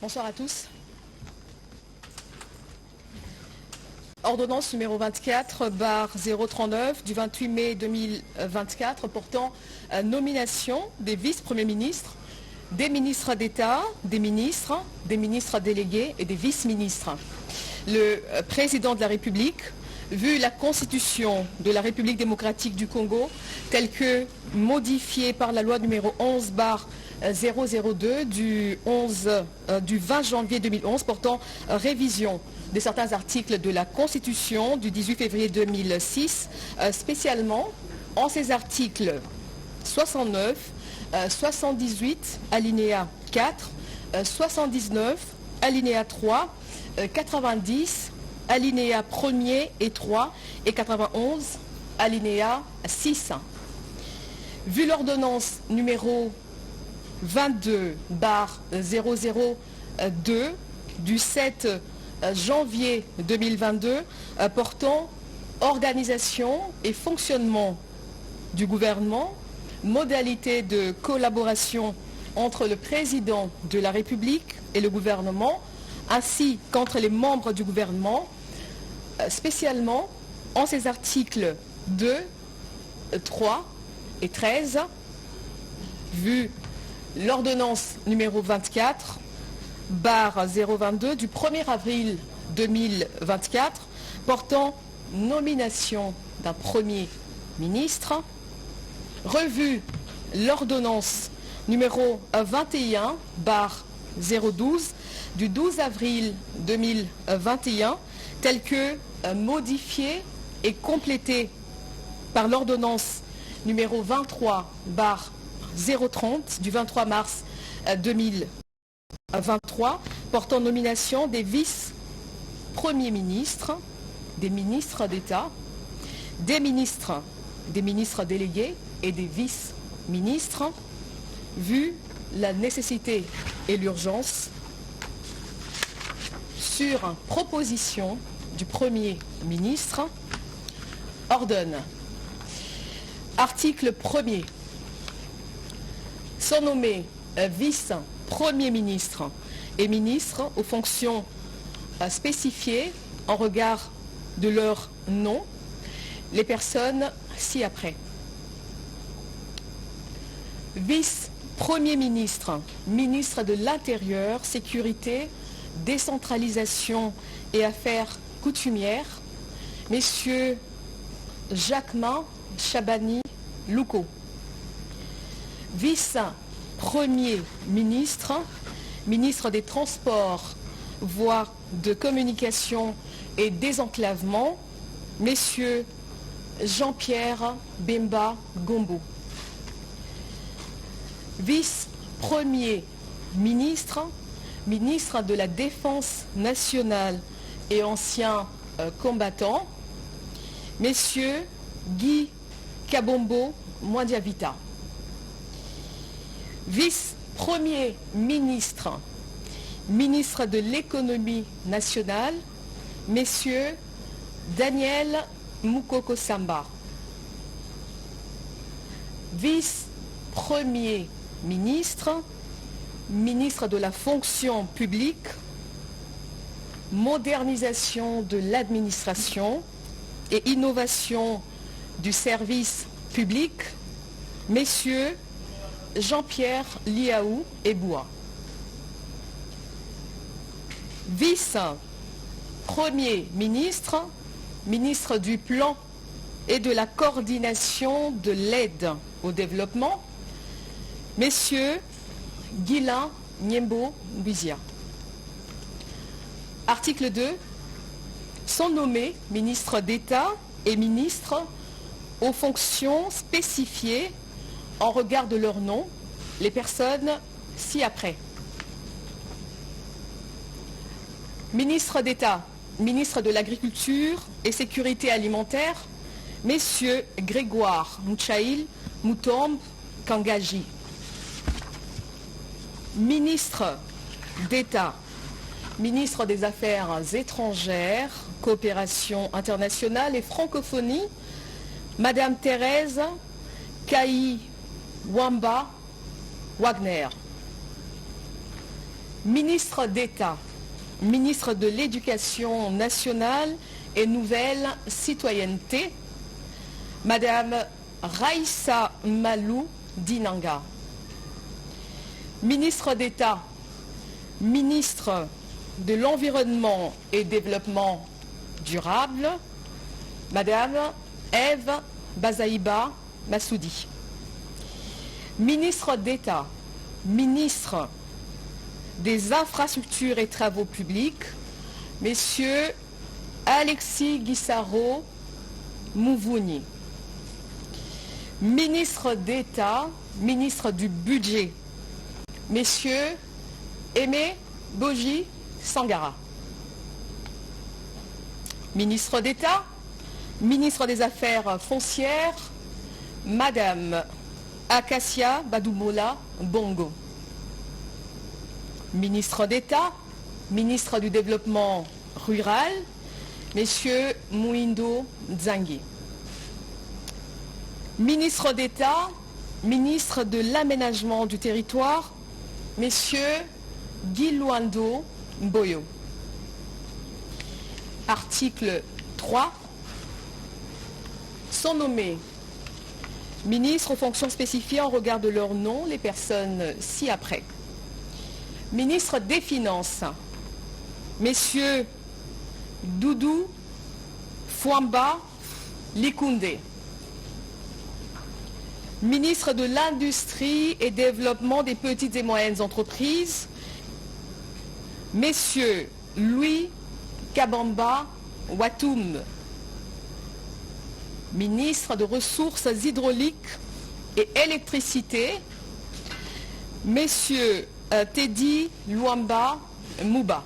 Bonsoir à tous. Ordonnance numéro 24/039 du 28 mai 2024 portant nomination des vice-premiers ministres, des ministres d'État, des ministres délégués et des vice-ministres. Le président de la République, vu la Constitution de la République démocratique du Congo, telle que modifiée par la loi numéro 11/002 du 20 janvier 2011 portant révision de certains articles de la Constitution du 18 février 2006, spécialement en ces articles 69, 78, alinéa 4, 79, alinéa 3, 90, alinéa 1er et 3 et 91, alinéa 6. Vu l'ordonnance numéro 22/002 du 7 janvier 2022 portant organisation et fonctionnement du gouvernement, modalités de collaboration entre le président de la République et le gouvernement, ainsi qu'entre les membres du gouvernement, spécialement en ces articles 2, 3 et 13, vu l'ordonnance numéro 24/022 du 1er avril 2024 portant nomination d'un Premier ministre, revu l'ordonnance numéro 21/012 du 12 avril 2021 telle que modifiée et complétée par l'ordonnance numéro 23/030 du 23 mars 2023 portant nomination des vice-premiers ministres, des ministres d'État, des ministres délégués et des vice-ministres, vu la nécessité et l'urgence, sur proposition du Premier ministre, ordonne. Article 1er. Sont nommés vice-premiers ministres et ministres aux fonctions spécifiées en regard de leur nom, les personnes ci-après. Vice-premier ministre, ministre de l'Intérieur, Sécurité, Décentralisation et Affaires coutumières, messieurs Jacquemin Chabani Louko. Vice-premier ministre, ministre des Transports, voies de communication et désenclavement, messieurs Jean-Pierre Bemba Gombo. Vice-premier ministre, ministre de la Défense nationale et ancien combattant, messieurs Guy Kabombo Mwandiavita. Vice-premier ministre, ministre de l'économie nationale, messieurs Daniel Moukoko Samba. Vice-premier ministre, ministre de la fonction publique, modernisation de l'administration et innovation du service public, messieurs Jean-Pierre Liaou Eboua. Vice-premier ministre, ministre du Plan et de la coordination de l'aide au développement, messieurs Guilain Niembo Mbizia. Article 2. Sont nommés ministres d'État et ministres aux fonctions spécifiées en regard de leur nom, les personnes ci-après. Ministre d'État, ministre de l'Agriculture et Sécurité alimentaire, messieurs Grégoire Mouchaïl Moutombe Kangaji. Ministre d'État, ministre des Affaires étrangères, coopération internationale et francophonie, Madame Thérèse Kaï Wamba Wagner. Ministre d'État, ministre de l'Éducation nationale et Nouvelle Citoyenneté, Madame Raïssa Malou Dinanga. Ministre d'État, ministre de l'Environnement et Développement durable, Madame Ève Bazaïba Massoudi. Ministre d'État, ministre des Infrastructures et Travaux publics, Messieurs Alexis Guissaro Mouvouni. Ministre d'État, ministre du Budget, Messieurs Aimé Boji Sangara. Ministre d'État, ministre des Affaires foncières, Madame Acacia Badoubola Bongo. Ministre d'État, ministre du Développement rural, Messieurs Mouindo Nzangi. Ministre d'État, ministre de l'Aménagement du territoire, Messieurs Guy Luando Mboyo. Article 3. Sont nommés ministres aux fonctions spécifiées en regard de leur nom les personnes ci-après. Ministre des Finances, Messieurs Doudou Fouamba Likoundé. Ministre de l'Industrie et Développement des petites et moyennes entreprises, Messieurs Louis Kabamba Watoum. Ministre de Ressources hydrauliques et électricité, Messieurs Teddy Luamba Mouba.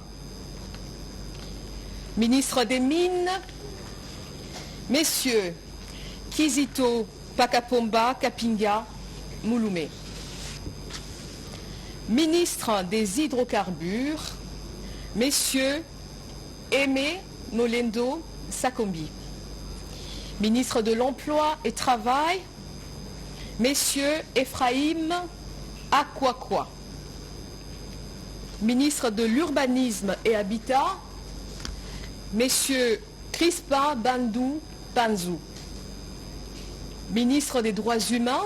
Ministre des Mines, Messieurs Kizito Pakapomba Kapinga Mouloumé. Ministre des Hydrocarbures, Messieurs Aimé Molendo Sakombi. Ministre de l'Emploi et Travail, Messieurs Ephraïm Akwakwa. Ministre de l'Urbanisme et Habitat, Messieurs Crispin Bandou Panzou. Ministre des Droits Humains,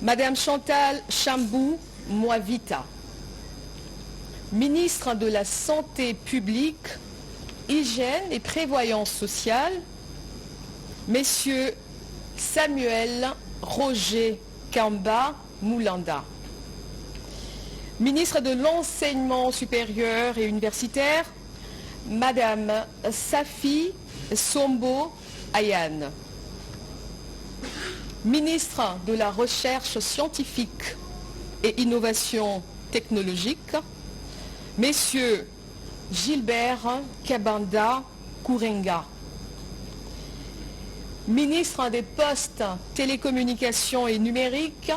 Madame Chantal Chambou Moavita. Ministre de la Santé publique, Hygiène et Prévoyance sociale, Messieurs Samuel Roger Kamba Moulanda. Ministre de l'Enseignement supérieur et universitaire, Madame Safi Sombo Ayane. Ministre de la Recherche scientifique et innovation technologique, Messieurs Gilbert Kabanda Kourenga. Ministre des Postes, Télécommunications et Numériques,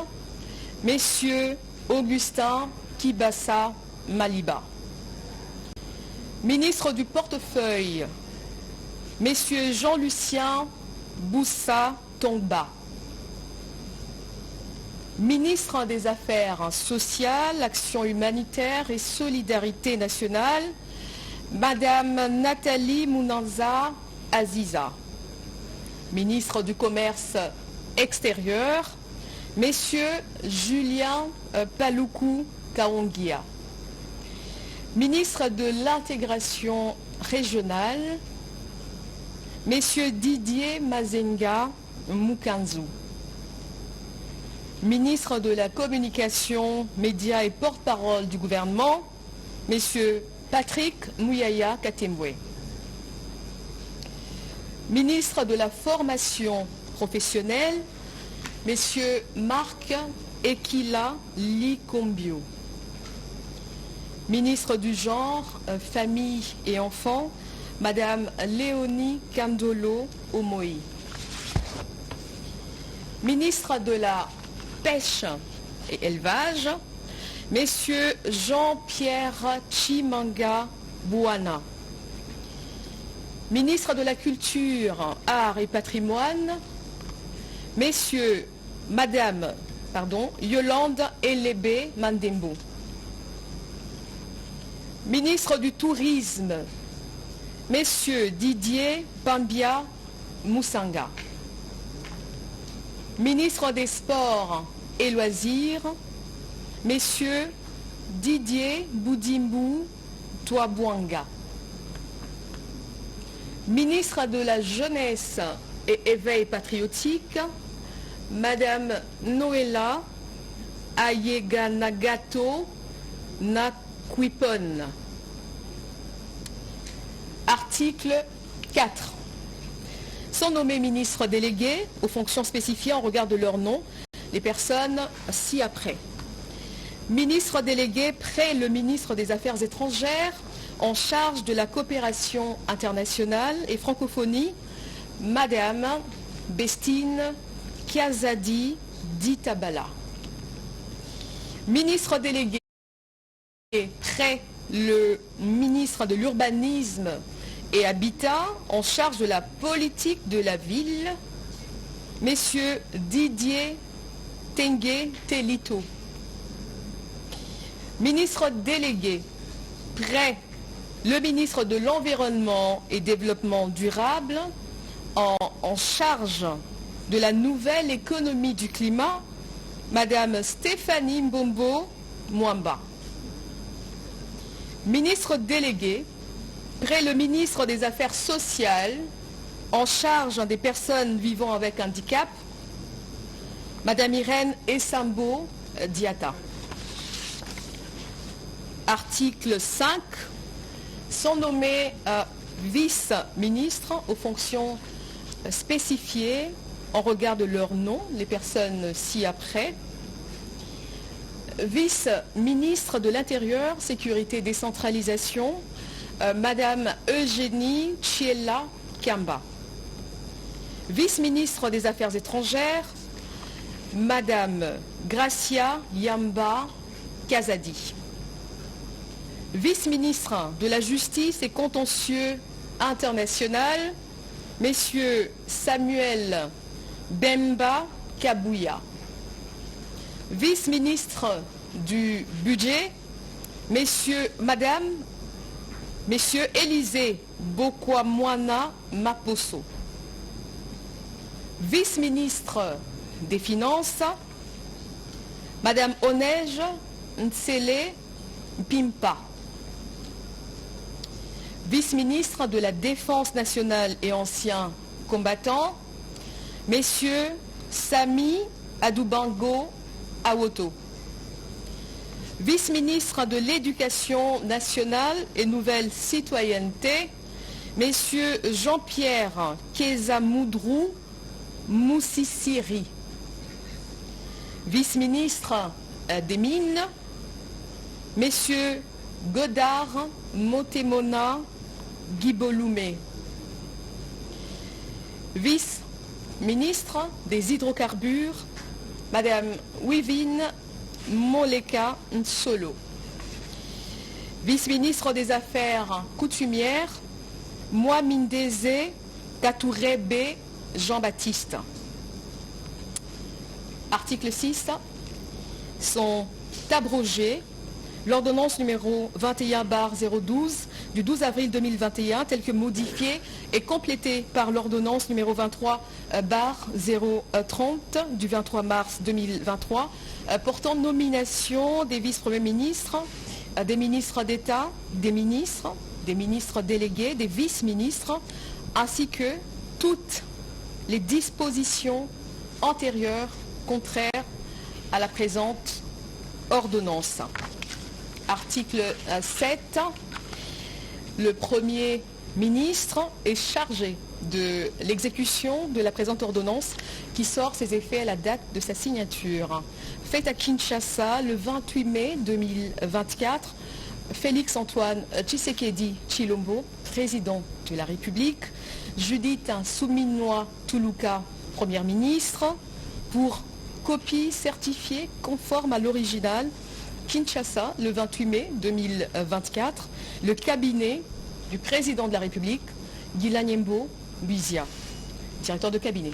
Messieurs Augustin Kibassa Maliba. Ministre du Portefeuille, Messieurs Jean-Lucien Boussa Tomba. Ministre des Affaires sociales, Action humanitaire et solidarité nationale, Madame Nathalie Mounanza Aziza. Ministre du Commerce extérieur, Messieurs Julien Paloukou Kaongia. Ministre de l'Intégration régionale, Messieurs Didier Mazenga Mukanzu. Ministre de la Communication, Médias et porte-parole du gouvernement, Messieurs Patrick Mouyaya Katembwe. Ministre de la Formation professionnelle, Messieurs Marc Ekila Likombio. Ministre du Genre, Famille et Enfants, Madame Léonie Kandolo Omoi. Ministre de la Pêche et Élevage, Messieurs Jean-Pierre Chimanga Bouana. Ministre de la Culture, Arts et Patrimoine, Madame Yolande Elébé Mandembo. Ministre du Tourisme, Messieurs Didier Bambia Moussanga. Ministre des Sports et Loisirs, Messieurs Didier Boudimbu Touabouanga. Ministre de la Jeunesse et Éveil patriotique, Madame Noëlla Ayeganagato Nakwipon. Article 4. Sont nommés ministres délégués aux fonctions spécifiées en regard de leur nom les personnes ci-après. Ministre délégué près le ministre des Affaires étrangères en charge de la coopération internationale et francophonie, Madame Bestine Kiazadi Ditabala. Ministre délégué près le ministre de l'Urbanisme et Habitat en charge de la politique de la ville, Messieurs Didier Tengue Telito. Ministre délégué près le ministre de l'Environnement et Développement durable en charge de la nouvelle économie du climat, Madame Stéphanie Mbombo Mwamba. Ministre délégué près le ministre des Affaires sociales en charge des personnes vivant avec handicap, Madame Irène Essambo Diata. Article 5. Sont nommés vice-ministres aux fonctions spécifiées en regard de leur nom, les personnes ci-après. Vice-ministre de l'Intérieur, Sécurité et Décentralisation, Madame Eugénie Chiella Kamba. Vice-ministre des Affaires étrangères, Madame Gracia Yamba Kazadi. Vice-ministre de la Justice et Contentieux International, Messieurs Samuel Bemba Kabouya. Vice-ministre du Budget, Messieurs Élisée Bokwamwana Maposo. Vice-ministre des Finances, Madame Onej Ntsele Pimpa. Vice-ministre de la Défense nationale et anciens combattants, Messieurs Sami Adoubango Awoto. Vice-ministre de l'Éducation nationale et nouvelle citoyenneté, Messieurs Jean-Pierre Kezamoudrou Moussissiri. Vice-ministre des Mines, Messieurs Godard Motemona Guiboloumé. Vice-ministre des Hydrocarbures, Madame Wivine Moleka Nsolo. Vice-ministre des Affaires coutumières, Mwamindeze Katourebe Jean-Baptiste. Article 6. Sont abrogés l'ordonnance numéro 21/012 du 12 avril 2021 telle que modifiée et complétée par l'ordonnance numéro 23/030 du 23 mars 2023 portant nomination des vice-premiers ministres, des ministres d'État, des ministres délégués, des vice-ministres, ainsi que toutes les dispositions antérieures contraires à la présente ordonnance. Article 7. Le Premier ministre est chargé de l'exécution de la présente ordonnance qui sort ses effets à la date de sa signature. Faite à Kinshasa le 28 mai 2024, Félix Antoine Tshisekedi Tshilombo, président de la République, Judith Souminois Toulouka, première ministre, pour copie certifiée conforme à l'original, Kinshasa, le 28 mai 2024, le cabinet du président de la République, Guilanyembo Buizia, directeur de cabinet.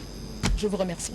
Je vous remercie.